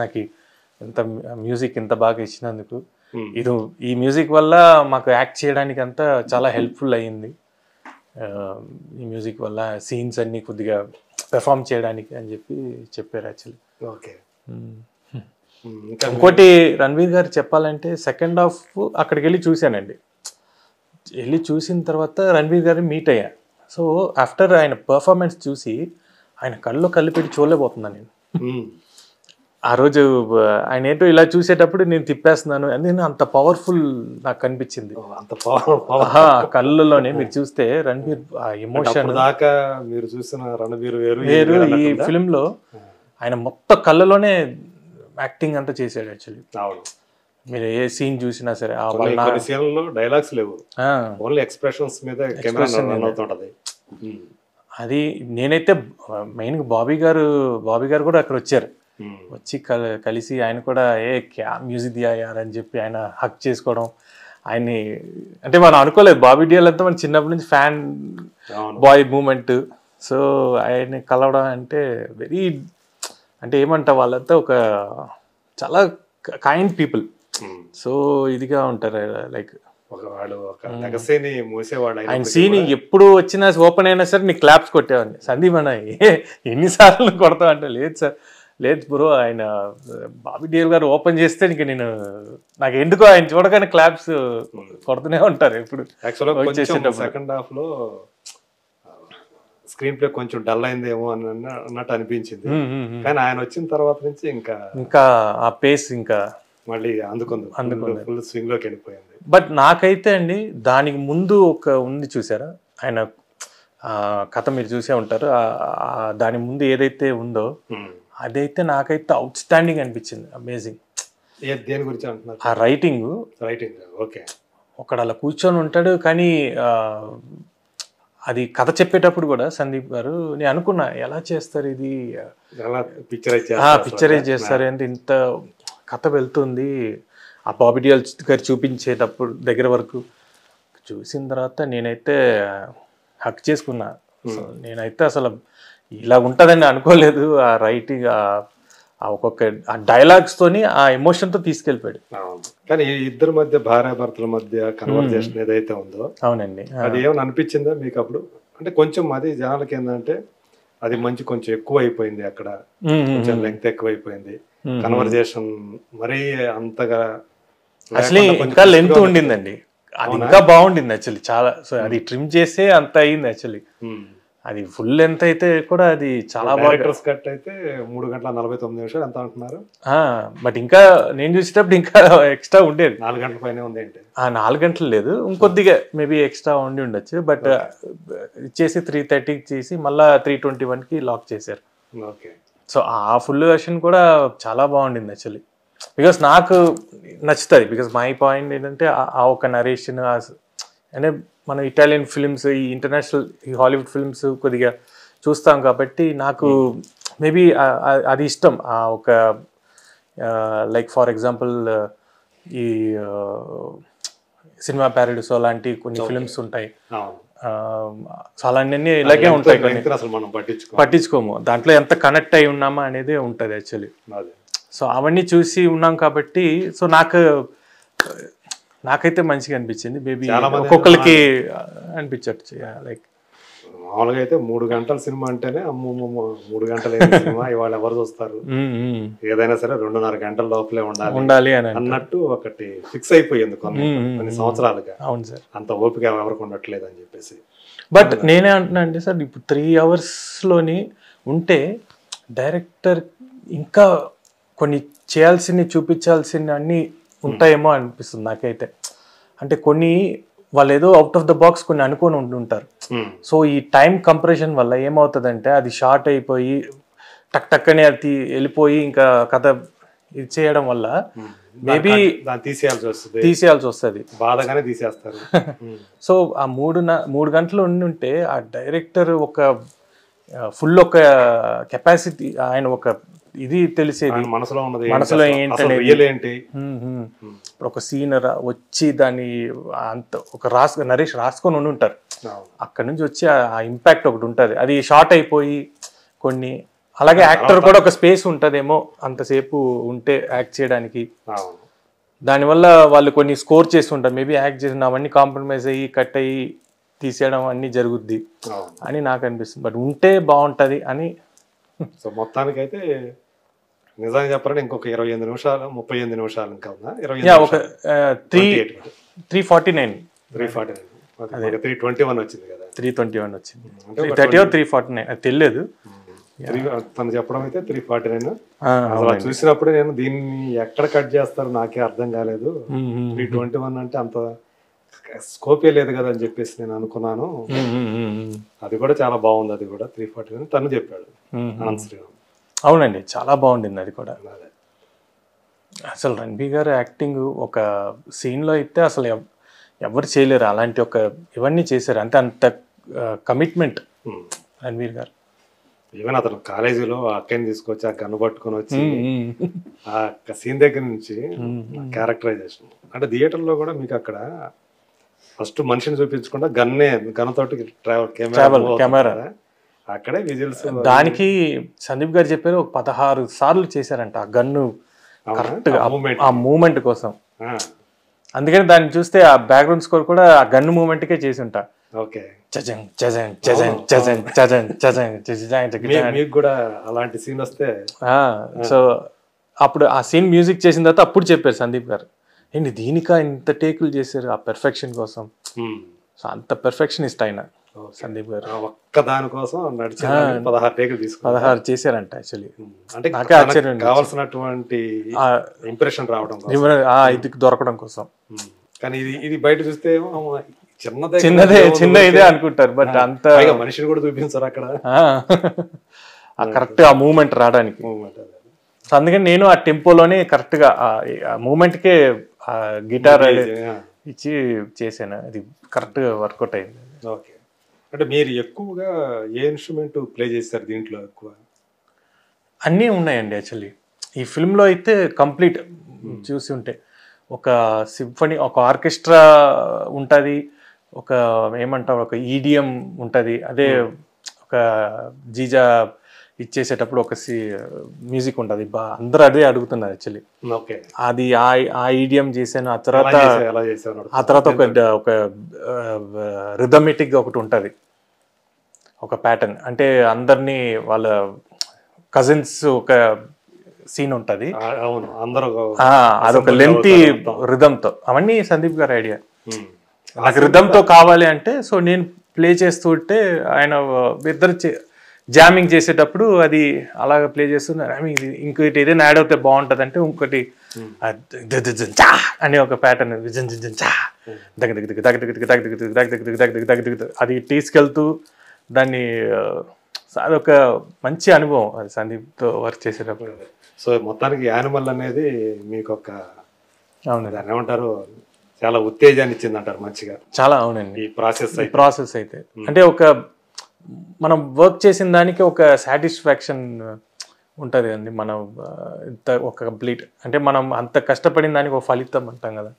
నాకు ఇంత మ్యూజిక్ ఇంత బాగా ఇచ్చినందుకు ఇది ఈ మ్యూజిక్ వల్ల మాకు యాక్ట్ చేయడానికి అంతా చాలా హెల్ప్ఫుల్ అయ్యింది. ఈ మ్యూజిక్ వల్ల సీన్స్ అన్ని కొద్దిగా పెర్ఫామ్ చేయడానికి అని చెప్పి చెప్పారు యాక్చువల్లీ. ఓకే. ఇంకోటి రణ్వీర్ గారు చెప్పాలంటే సెకండ్ హాఫ్ అక్కడికి వెళ్ళి చూశానండి. వెళ్ళి చూసిన తర్వాత రణ్వీర్ గారిని మీట్ అయ్యా. సో ఆఫ్టర్ ఆయన పర్ఫార్మెన్స్ చూసి ఆయన కళ్ళు పెట్టి చూడలేకపోతున్నాను నేను. ఆ రోజు ఆయన ఏంటో ఇలా చూసేటప్పుడు నేను తిప్పేస్తున్నాను అని అంత పవర్ఫుల్ నాకు కనిపించింది. అంత కళ్ళలోనే మీరు చూస్తే రణ్వీర్ ఎమోషన్ దాకా మీరు చూసిన రణవీర్ వేరు. ఈ ఫిలిం లో ఆయన మొత్తం కళ్ళలోనే యాక్టింగ్ అంతా చేశాడు యాక్చువల్లీ. మీరు ఏ సీన్ చూసినా సరే డైలాగ్స్ లేవు, ఓన్లీ ఎక్స్ప్రెషన్స్ మీద కెమెరా రన్ అవుతుంటది. అది నేనైతే మెయిన్గా బాబీ గారు కూడా అక్కడ వచ్చారు. వచ్చి కలిసి ఆయన కూడా క్యా మ్యూజిక్ దియా యార్ అని చెప్పి ఆయన హక్ చేసుకోవడం ఆయన్ని, అంటే మనం అనుకోలేదు బాబీ డియోల్ అంతా మన చిన్నప్పటి నుంచి ఫ్యాన్ బాయ్ మూమెంట్. సో ఆయన్ని కలవడం అంటే వెరీ, అంటే ఏమంటా వాళ్ళంతా ఒక చాలా కైండ్ పీపుల్. సో ఇదిగా ఉంటారు, లైక్ ఆయన సీన్ ఎప్పుడు వచ్చినా ఓపెన్ అయినా సరే నీకు క్లాప్స్ కొట్టేవాడిని. సందీప్ అన్న ఎన్నిసార్లు కొడతావు అంటే, లేదు సార్ లేదు బ్రో, ఆయన బాబీ డియోల్ గారు ఓపెన్ చేస్తే ఇంక నాకు ఎందుకో ఆయన చూడగానే క్లాప్స్ కొడుతూనే ఉంటారు ఎప్పుడు. సెకండ్ హాఫ్ లో స్క్రీన్ ప్లే కొంచెం డల్ అయిందేమో అన్నట్టు అనిపించింది, కానీ ఆయన వచ్చిన తర్వాత నుంచి ఇంకా ఆ పేస్ ఇంకా మళ్ళీ అందుకుంది, ఫుల్ స్వింగ్ లోకి వెళ్ళిపోయింది. బట్ నాకైతే అండి దానికి ముందు ఒక ఉంది చూసారా, ఆయన కథ మీరు చూసే ఉంటారు, దాని ముందు ఏదైతే ఉందో అదైతే నాకైతే అవుట్ స్టాండింగ్ అనిపించింది. అమేజింగ్. దేని గురించి అంటున్నారు? ఆ రైటింగ్. ఓకే. ఒకడు అలా కూర్చొని ఉంటాడు, కానీ అది కథ చెప్పేటప్పుడు కూడా సందీప్ గారు నేను అనుకున్నా ఎలా చేస్తారు ఇది, పిక్చరైజ్ చేస్తారు అంటే ఇంత కథ వెళ్తుంది. ఆ బాబీ డియోల్ గారు చూపించేటప్పుడు దగ్గర వరకు చూసిన తర్వాత నేనైతే హక్ చేసుకున్నా. నేనైతే అసలు ఇలా ఉంటుందని అనుకోలేదు. ఆ రైటింగ్ ఒక్కొక్క ఆ డైలాగ్స్ తోని ఆ ఎమోషన్ తో తీసుకెళ్ళిపోయాడు. కానీ ఇద్దరి మధ్య భార్యాభర్తల మధ్య కన్వర్జేషన్ ఏదైతే ఉందో, అవునండి, అది ఏమైనా అనిపించిందా మీకు అప్పుడు? అంటే కొంచెం అది జనాలకి ఏంటంటే అది కొంచెం ఎక్కువ అయిపోయింది, అక్కడ కొంచెం లెంగ్త్ ఎక్కువ అయిపోయింది, కన్వర్జేషన్ మరీ అంతగా అసలు ఇంకా లెంత్ ఉండిందండి. అది ఇంకా బాగుండింది యాక్చువల్లీ చాలా. సో అది ట్రిమ్ చేసే అంత అయింది యాక్చువల్లీ. అది ఫుల్ లెంత్ అయితే కూడా అది చాలా బాగా కట్ అయితే 3 గంటల 49 నిమిషాలు ఎంత అంటున్నారు. బట్ ఇంకా నేను చూసేటప్పుడు ఇంకా ఎక్స్ట్రా ఉండేది. 4 గంటల పైన ఉంది ఏంటి? 4 గంటలు లేదు, ఇంకొద్దిగా మేబీ ఎక్స్ట్రా ఉండి ఉండొచ్చు. బట్ ఇచ్చేసి 3:30 చేసి మళ్ళీ 3:21కి లాక్ చేశారు. ఓకే. సో ఆ ఫుల్ వెర్షన్ కూడా చాలా బాగుండింది యాక్చువల్లీ. బికాస్ నాకు నచ్చుతుంది. బికాస్ మై పాయింట్ ఏంటంటే ఆ ఒక నరేషన్, అంటే మన ఇటాలియన్ ఫిల్మ్స్, ఈ ఇంటర్నేషనల్ ఈ హాలీవుడ్ ఫిల్మ్స్ కొద్దిగా చూస్తాం కాబట్టి నాకు మేబీ అది ఇష్టం. ఒక లైక్ ఫర్ ఎగ్జాంపుల్ ఈ సినిమా ప్యారడైస్ లాంటి కొన్ని ఫిల్మ్స్ ఉంటాయి. సో అలాంటివన్నీ ఇలాగే ఉంటాయి, పట్టించుకోము. దాంట్లో ఎంత కనెక్ట్ అయి ఉన్నామా అనేది ఉంటుంది యాక్చువల్లీ. సో అవన్నీ చూసి ఉన్నాం కాబట్టి సో నాకైతే మంచిగా అనిపించింది. మేబీ ఒక్కొక్కరికి అనిపించచ్చు. లైక్ మామూలుగా అయితే 3 గంటల సినిమా అంటేనే 3 గంటల సినిమా ఇవాళ ఎవరు చూస్తారు, ఏదైనా సరే 2.5 గంటల లోపలే ఉండాలి అన్నట్టు ఒకటి ఫిక్స్ అయిపోయింది కొన్ని సంవత్సరాలుగా. అవును సార్, అంత ఓపిక ఎవరికి ఉండట్లేదు అని చెప్పేసి. బట్ నేనే అంటున్నా అండి సార్, ఇప్పుడు 3 అవర్స్లోని ఉంటే డైరెక్టర్ ఇంకా కొన్ని చూపించాల్సిన అన్ని ఉంటాయేమో అనిపిస్తుంది నాకైతే. అంటే కొన్ని వాళ్ళు ఏదో అవుట్ ఆఫ్ ద బాక్స్ కొన్ని అనుకొని ఉంటుంటారు. సో ఈ టైం కంప్రెషన్ వల్ల ఏమవుతుందంటే అది షార్ట్ అయిపోయి టక్ అది వెళ్ళిపోయి ఇంకా కథ ఇది చేయడం వల్ల మేబీ తీసేయాల్సి వస్తుంది, బాధగానే తీసేస్తారు. సో ఆ 3 గంటలు ఉంటే ఆ డైరెక్టర్ ఒక ఫుల్ ఒక కెపాసిటీ, ఆయన ఒక ఇది తెలిసేది మనసులో ఏంటి. ఇప్పుడు ఒక సీన్ వచ్చి దాన్ని అంత ఒక నరేష్ రాసుకొని ఉంటారు, అక్కడ నుంచి వచ్చి ఆ ఇంపాక్ట్ ఒకటి ఉంటుంది. అది షార్ట్ అయిపోయి కొన్ని అలాగే యాక్టర్ కూడా ఒక స్పేస్ ఉంటుందేమో అంతసేపు ఉంటే యాక్ట్ చేయడానికి. దానివల్ల వాళ్ళు కొన్ని స్కోర్ చేసి ఉంటారు, మేబీ యాక్ట్ చేసిన అవన్నీ కాంప్రమైజ్ అయ్యి కట్ అయ్యి తీసేయడం అన్నీ జరుగుద్ది అని నాకు అనిపిస్తుంది. బట్ ఉంటే బాగుంటుంది అని. సో మొత్తానికైతే నిజంగా చెప్పాలంటే ఇంకొక 28 నిమిషాలు 38 నిమిషాలు ఇంకా ఉందా? ఒక 349 321 వచ్చింది కదా, 321 వచ్చింది, 330 349 అది తెలియదు. తను చెప్పడం అయితే 349. అసలు చూసినప్పుడే నేను దీన్ని ఎక్కడ కట్ చేస్తారు నాకే అర్థం కాలేదు. 321 అంటే అంత స్కోపే లేదు కదా అని చెప్పేసి నేను అనుకున్నాను. అది కూడా చాలా బాగుంది. అది కూడా 349 తను చెప్పాడు అనంత్ శ్రీరామ్. అవునండి, చాలా బాగుండింది అది కూడా. అసలు రణబీర్ గారు యాక్టింగ్ ఒక సీన్లో అయితే అసలు ఎవరు చేయలేరు అలాంటి ఒక ఇవన్నీ చేశారు. అంటే అంత కమిట్మెంట్ రణబీర్ గారు. ఈవెన్ అతను కాలేజీలో అక్కని తీసుకొచ్చి ఆ గన్ను పట్టుకొని వచ్చి ఆ సీన్ దగ్గర నుంచి క్యారెక్టరైజేషన్ అంటే థియేటర్లో కూడా మీకు అక్కడ ఫస్ట్ మనిషిని చూపించకుండా గన్నుతోటి కెమెరా అక్కడే విజిల్స్. దానికి సందీప్ గారు చెప్పారు 16 సార్లు చేశారంట ఆ గన్ను కరెక్ట్ ఆ మూమెంట్ కోసం. అందుకని దాన్ని చూస్తే ఆ బ్యాక్గ్రౌండ్ స్కోర్ కూడా ఆ గన్ను మూమెంట్కే చేసి ఉంటా. అలాంటి సీన్ వస్తే సో అప్పుడు ఆ సీన్ మ్యూజిక్ చేసిన తర్వాత అప్పుడు చెప్పారు సందీప్ గారు, ఏంటి దీనికా ఇంత టేకులు చేశారు ఆ పెర్ఫెక్షన్ కోసం. సో అంత పెర్ఫెక్షనిస్ట్ ఆయన సందీప్ గారు. ఒక్క దానికోసం 16 టేకులు తీసుకుని 16 చేశారంట. యాక్చువల్లీ అంటే కావాల్సినటువంటి ఇంప్రెషన్ రావడం ఇది దొరకడం కోసం. కానీ ఇది బయట చూస్తే చిన్న ఇదే అనుకుంటారు, బట్ అంత మనిషిని కూడా చూపించారు అక్కడ కరెక్ట్ ఆ మూమెంట్ రావడానికి. సో అందుకని నేను ఆ టెంపోలోనే కరెక్ట్ గా ఆ మూమెంట్ కే గిటార్ ఇచ్చి చేశాను. అది కరెక్ట్ గా వర్కౌట్ అయింది. ఓకే, అంటే మీరు ఎక్కువగా ఏ ఇన్స్ట్రుమెంట్ ప్లే చేస్తారు దీంట్లో? ఎక్కువ అన్నీ ఉన్నాయండి యాక్చువల్లీ. ఈ ఫిల్మ్లో అయితే కంప్లీట్ చూసి ఉంటే ఒక సింఫనీ, ఒక ఆర్కెస్ట్రా ఉంటుంది, ఒక ఏమంటారు ఒక ఈడిఎం ఉంటుంది, అదే ఒక జీజా ఇచ్చేసేటప్పుడు ఒక మ్యూజిక్ ఉంటుంది. అందరూ అదే అడుగుతున్నారు యాక్చువల్లీ. అది ఆ ఈడిఎం చేశాను. ఆ తర్వాత ఒక రిథమెటిక్ ఒకటి ఉంటుంది, ఒక ప్యాటర్న్. అంటే అందరినీ వాళ్ళ కజిన్స్ ఒక సీన్ ఉంటుంది, అదొక లెంతీ రిథమ్తో. అవన్నీ సందీప్ గారి ఐడియా. నాకు రిథమ్తో కావాలి అంటే సో నేను ప్లే చేస్తూ ఉంటే ఆయన ఇద్దరు జామింగ్ చేసేటప్పుడు అది అలాగ ప్లే చేస్తున్నారు. ఇంకోటి ఏదైనా యాడ్ అవుతే బాగుంటుంది అంటే ఇంకోటి అనే ఒక ప్యాటర్న్ అది తీసుకెళ్తూ దాన్ని, అదొక మంచి అనుభవం అది సందీప్తో వర్క్ చేసేటప్పుడు. సో మొత్తానికి యానిమల్ అనేది మీకు ఒక దాన్ని ఏమంటారు చాలా ఉత్తేజాన్ని ఇచ్చింది అంటారు మంచిగా. చాలా. అవునండి, ఈ ప్రాసెస్ అయితే అంటే ఒక మనం వర్క్ చేసిన దానికి ఒక సాటిస్ఫాక్షన్ ఉంటుంది అండి. మనం ఇంత ఒక కంప్లీట్ అంటే మనం అంత కష్టపడిన దానికి ఒక ఫలితం అంటాం కదా,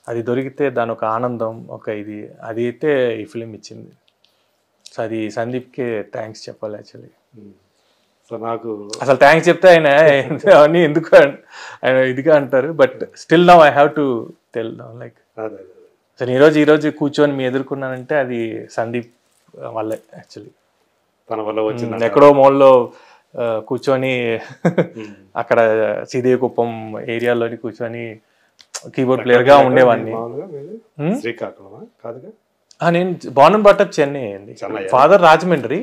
అది దొరికితే దాని ఒక ఆనందం ఒక ఇది అది అయితే ఈ ఫిలిం ఇచ్చింది. సో అది సందీప్కి థ్యాంక్స్ చెప్పాలి యాక్చువల్లీ. సో నాకు అసలు థ్యాంక్స్ చెప్తే ఆయన అవన్నీ ఎందుకు ఆయన ఇదిగా అంటారు, but still now I have to tell like so ఈరోజు కూర్చొని మీ ఎదుర్కొన్నానంటే అది సందీప్ వల్లే యాక్చువల్లీ. తన వల్ల వచ్చింది. ఎక్కడో మోల్లో కూర్చొని అక్కడ సీదేకుప్పం ఏరియాలోని కూర్చొని కీబోర్డ్ ప్లేయర్గా ఉండేవాడిని. నేను బాన్ బాటప్ చెన్నై అండి. ఫాదర్ రాజమండ్రి.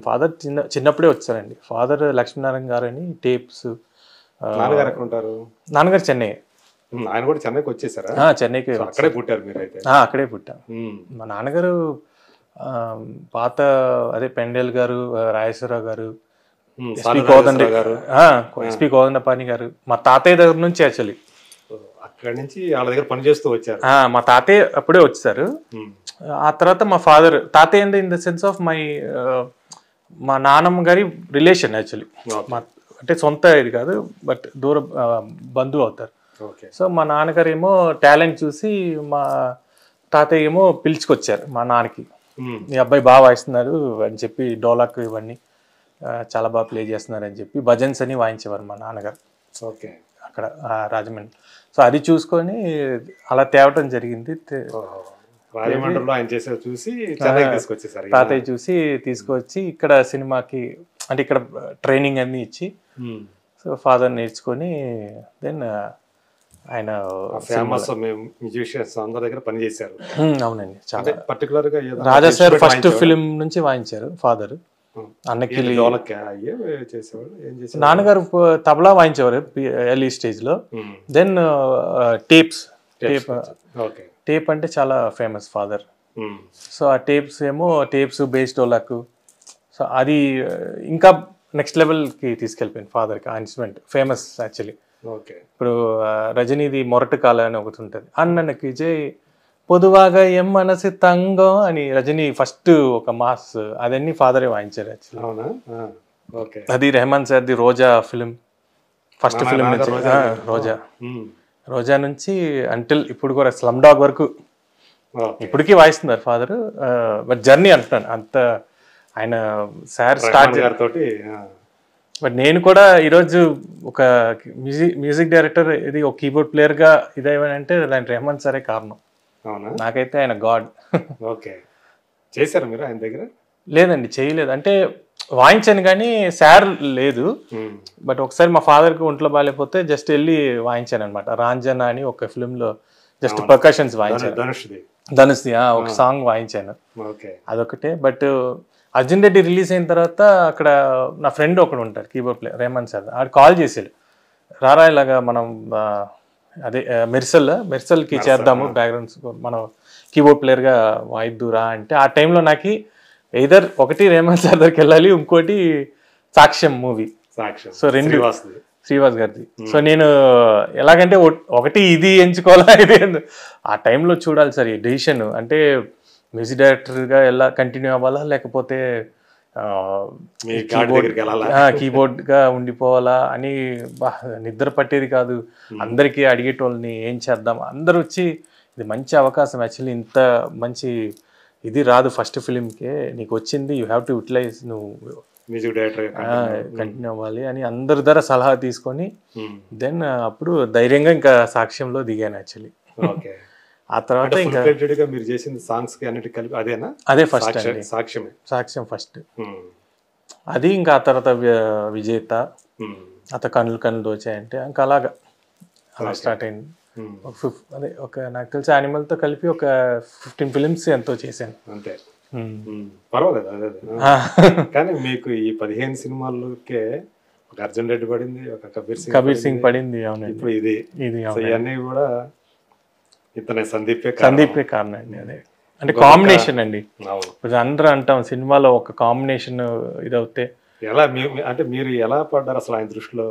ఫాదర్ చిన్నప్పుడే వచ్చారండి. ఫాదర్ లక్ష్మీనారాయణ గారు అని టేప్స్. నాన్నగారు చెన్నై. ఆయన కూడా చెన్నైకి వచ్చేసారా? చెన్నైకి అక్కడే పుట్టారు మీరు అయితే? అక్కడే పుట్టాం. మా నాన్నగారు పాత అదే పెండేల్ గారు, రాజేశ్వరరావు గారు, ఎస్పి కోదండపాణి గారు మా తాతయ్య దగ్గర నుంచి యాక్చువల్లీ. అక్కడి నుంచి వాళ్ళ దగ్గర పనిచేస్తూ వచ్చారు. మా తాతయ్య అప్పుడే వచ్చారు. ఆ తర్వాత మా ఫాదర్, తాతయ్య ఇన్ ద సెన్స్ ఆఫ్ మా నాన్నమ్మ గారి రిలేషన్ యాక్చువల్లీ. అంటే సొంత ఇది కాదు, బట్ దూర బంధువు అవుతారు. సో మా నాన్నగారు ఏమో టాలెంట్ చూసి మా తాతయ్య ఏమో పిలుచుకొచ్చారు మా నాన్నకి. ఈ అబ్బాయి బాగా వాయిస్తున్నారు అని చెప్పి డోలాక్ ఇవన్నీ చాలా బాగా ప్లే చేస్తున్నారని చెప్పి భజన్స్ అని వాయించేవారు మా నాన్నగారు ఓకే అక్కడ రాజమండ్రి. సో అది చూసుకొని అలా తేవటం జరిగింది. రాజమండ్రిలో ఆయన చేసేది చూసి చెన్నైకి తీసుకొచ్చేసారు. తాతయ్య చూసి తీసుకొచ్చి ఇక్కడ సినిమాకి అంటే ఇక్కడ ట్రైనింగ్ అన్ని ఇచ్చి సో ఫాదర్ నేర్చుకొని దెన్ ఆయన ఫేమస్ మ్యూజిషియన్స్ అందరి దగ్గర పని చేశారు. అవునండి, చాలా పర్టికులర్ గా రాజా సార్ ఫస్ట్ ఫిలిం నుంచి వాయించారు ఫాదర్. అన్నకి నాన్నగారు తబలా వాయించేవారు ఎర్లీ స్టేజ్ లో. దెన్ టేప్ అంటే చాలా ఫేమస్ ఫాదర్. సో ఆ టేప్స్ బేస్ డోలాక్, సో అది ఇంకా నెక్స్ట్ లెవెల్ కి తీసుకెళ్ళిపోయింది ఫాదర్ కి. ఆ ఇన్స్ట్రుమెంట్ ఫేమస్ యాక్చువల్లీ. ఇప్పుడు రజనీది మొరటు కాల అని ఒకటి ఉంటుంది, అన్నకి జై పొదువాగా ఎం మనసి తంగం అని రజనీ ఫస్ట్ ఒక మాస్, అదన్నీ ఫాదరే వాయించారు యాక్చువల్లీ. అది రెహమాన్ సార్ది రోజా ఫిలిం, ఫస్ట్ ఫిలిం నుంచి రోజా నుంచి అంటిల్ ఇప్పుడు కూడా స్లమ్ డాగ్ వరకు ఇప్పటికీ వాయిస్తున్నారు ఫాదర్. బట్ జర్నీ అంటున్నాను అంత ఆయన సార్ స్టార్ట్ తోటి. బట్ నేను కూడా ఈరోజు ఒక మ్యూజిక్ డైరెక్టర్ ఇది ఒక కీబోర్డ్ ప్లేయర్ గా ఇదేమంటే దాని రెహమాన్ సారే కారణం. నాకైతే ఆయన గాడ్. ఓకే, చేశారు మీరు ఆయన దగ్గర? లేదండి, చేయలేదు. అంటే వాయించాను కానీ సార్ లేదు. బట్ ఒకసారి మా ఫాదర్కి ఒంట్లో బాగాలేకపోతే జస్ట్ వెళ్ళి వాయించాను అనమాట. రాంజనా అని ఒక ఫిల్మ్లో జస్ట్ పర్కషన్స్ వాయించాను. ధనుష్ది ఒక సాంగ్ వాయించాను, అదొకటే. బట్ అర్జున్ రెడ్డి రిలీజ్ అయిన తర్వాత అక్కడ నా ఫ్రెండ్ ఒకడు ఉంటాడు కీబోర్డ్ ప్లేయర్ రెహమాన్ సార్, ఆడు కాల్ చేసాడు, రారా ఇలాగా మనం అదే మెర్సల్కి చేద్దాము బ్యాక్గ్రౌండ్స్, మనం కీబోర్డ్ ప్లేయర్గా వాయిద్దురా అంటే. ఆ టైంలో నాకు ఎయిదర్ ఒకటి రెహమాన్ సార్ దగ్గరికి వెళ్ళాలి, ఇంకోటి సాక్ష్యం మూవీ. సో రెండు శ్రీవాస్ గారిది. సో నేను ఎలాగంటే ఒకటి ఇది ఎంచుకోవాలా ఇది ఆ టైంలో చూడాలి సార్ ఈ డెసిషన్. అంటే మ్యూజిక్ డైరెక్టర్గా ఎలా కంటిన్యూ అవ్వాలా లేకపోతే కీబోర్డ్ గా ఉండిపోవాలా అని నిద్ర పట్టేది కాదు. అందరికీ అడిగేటోళ్ళని ఏం చేద్దాం, అందరు వచ్చి ఇది మంచి అవకాశం యాక్చువల్లీ, ఇంత మంచి ఇది రాదు ఫస్ట్ ఫిలింకే, నీకు వచ్చింది, యూ హ్యావ్ టు యూటిలైజ్, నువ్వు మ్యూజిక్ డైరెక్టర్ కంటిన్యూ అవ్వాలి అని అందరి ద్వారా సలహా తీసుకొని దెన్ అప్పుడు ధైర్యంగా ఇంకా సాక్ష్యంలో దిగాను యాక్చువల్లీ. ఆ తర్వాత ఇంకా మీరు చేసింది సాంగ్స్ కి అన్నిటి కలిపి అదేనా? అదే ఫస్ట్ అండి, సాక్ష్యం ఫస్ట్. అది ఇంకా ఆ తర్వాత విజేత, అత కన్నులు దోచాయంటే ఇంకా అలాగా అలా స్టార్ట్ అయింది. అదే ఒక నాకు తెలిసి యానిమల్తో కలిపి ఒక 15 ఫిలిమ్స్ ఎంతో చేశాను అంతే. పర్వాలేదు అదే. కానీ మీకు ఈ 15 సినిమాలకే ఒక అర్జున్ రెడ్డి పడింది, ఒక కబీర్ సింగ్ పడింది. అవునండి, ఇప్పుడు ఇది ఇవన్నీ కూడా ఇతనే సందీపే కారణం అండి. అదే అంటే కాంబినేషన్ అండి. ఇప్పుడు అందరూ అంటాం సినిమాలో ఒక కాంబినేషన్ ఇదవుతే ఎలా, అంటే మీరు ఎలా పడ్డారు అసలు ఆయన దృష్టిలో?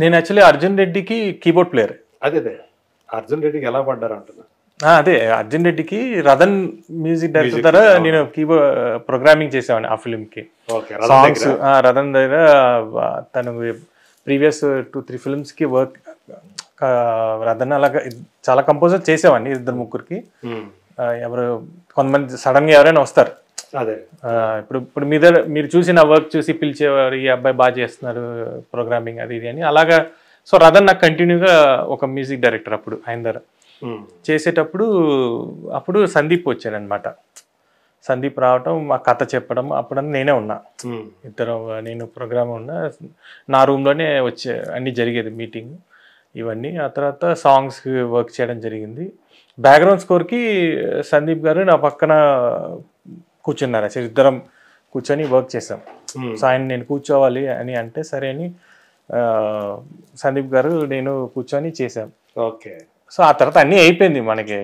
నేను యాక్చువల్లీ అర్జున్ రెడ్డికి కీబోర్డ్ ప్లేయర్. అదే అర్జున్ రెడ్డికి ఎలా పడ్డారు అంటున్నా? అదే అర్జున్ రెడ్డికి రతన్ మ్యూజిక్ డైరెక్టర్ ద్వారా నేను కీబోర్డ్ ప్రోగ్రామింగ్ చేసేవాడిని ఆ ఫిల్మ్కి. సాంగ్స్ రతన్ దగ్గర తను ప్రీవియస్ 2-3 ఫిల్మ్స్కి వర్క్ రతన్ అలాగా చాలా కంపోజర్ చేసేవాడిని 2-3కి. ఎవరు కొంతమంది సడన్ గా ఎవరైనా వస్తారు, ఇప్పుడు మీరు చూసిన వర్క్ చూసి పిలిచేవారు, ఈ అబ్బాయి బాగా చేస్తున్నారు ప్రోగ్రామింగ్ అది ఇది అని అలాగా. సో రతన్ నాకు కంటిన్యూగా ఒక మ్యూజిక్ డైరెక్టర్ అప్పుడు ఆయన దగ్గర చేసేటప్పుడు. అప్పుడు సందీప్ వచ్చాడనమాట. సందీప్ రావటం, మా కథ చెప్పడం, అప్పుడు నేనే ఉన్నా, ఇద్దరు నేను ప్రోగ్రామ్ ఉన్నా, నా రూమ్లోనే వచ్చే అన్నీ జరిగేది మీటింగ్ ఇవన్నీ. ఆ తర్వాత సాంగ్స్కి వర్క్ చేయడం జరిగింది. బ్యాక్గ్రౌండ్ స్కోర్కి సందీప్ గారు నా పక్కన కూర్చున్నారు, అసలు ఇద్దరం కూర్చొని వర్క్ చేసాం. సో ఆయన నేను కూర్చోవాలి అని అంటే సరే అని సందీప్ గారు నేను కూర్చొని చేసాం. ఓకే. సో ఆ తర్వాత అన్నీ అయిపోయింది మనకి.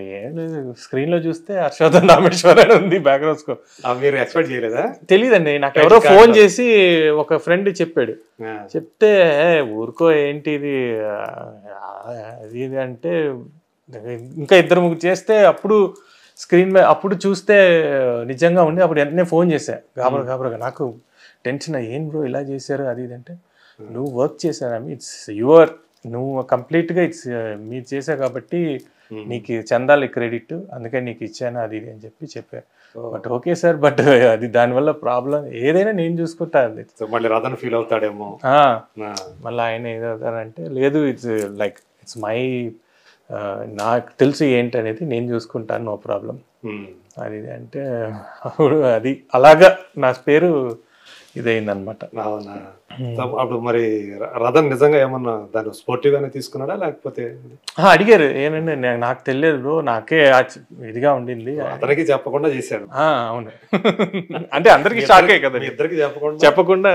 స్క్రీన్లో చూస్తే హర్షవర్ధన్ రామేశ్వర్ అని ఉంది బ్యాక్గ్రౌండ్ స్కోర్. మీరు ఎక్స్పెక్ట్ చేయలేదా? తెలియదండి, నాకు ఎవరో ఫోన్ చేసి ఒక ఫ్రెండ్ చెప్పాడు. చెప్తే ఊరుకో ఏంటి ఇది అది అంటే ఇంకా 2-3 చేస్తే అప్పుడు స్క్రీన్ మీద అప్పుడు చూస్తే నిజంగా ఉండి అప్పుడు వెంటనే ఫోన్ చేశా గాబరగా. నాకు టెన్షన్, ఏం బ్రో ఇలా చేశారు అది ఇది అంటే, నువ్వు వర్క్ చేశారా, ఇట్స్ యువర్, నువ్వు కంప్లీట్గా ఇట్స్ మీరు చేసావు కాబట్టి నీకు చెందాలి క్రెడిట్, అందుకని నీకు ఇచ్చాను అది ఇది అని చెప్పారు. బట్ ఓకే సార్, బట్ అది దానివల్ల ప్రాబ్లం ఏదైనా నేను చూసుకుంటా. అది మళ్ళీ రతన్ ఫీల్ అవుతాడేమో. మళ్ళీ ఆయన ఏదవుతారంటే లేదు, ఇట్స్ మై, నాకు తెలుసు ఏంటి అనేది నేను చూసుకుంటాను, నో ప్రాబ్లం అది అంటే అప్పుడు అది అలాగా నా పేరు ఇదైందనమాట. అవునా? అప్పుడు మరి రతన్ నిజంగా ఏమన్నా దాన్ని స్పోర్టివ్ గానే తీసుకున్నాడా లేకపోతే? అడిగారు ఏంటంటే నాకు తెలియదు బ్రో, నాకే ఇదిగా ఉండింది, అతనికి చెప్పకుండా చేశాడు. అవును అంటే అందరికి షాకే కదా, ఇద్దరికి చెప్పకుండా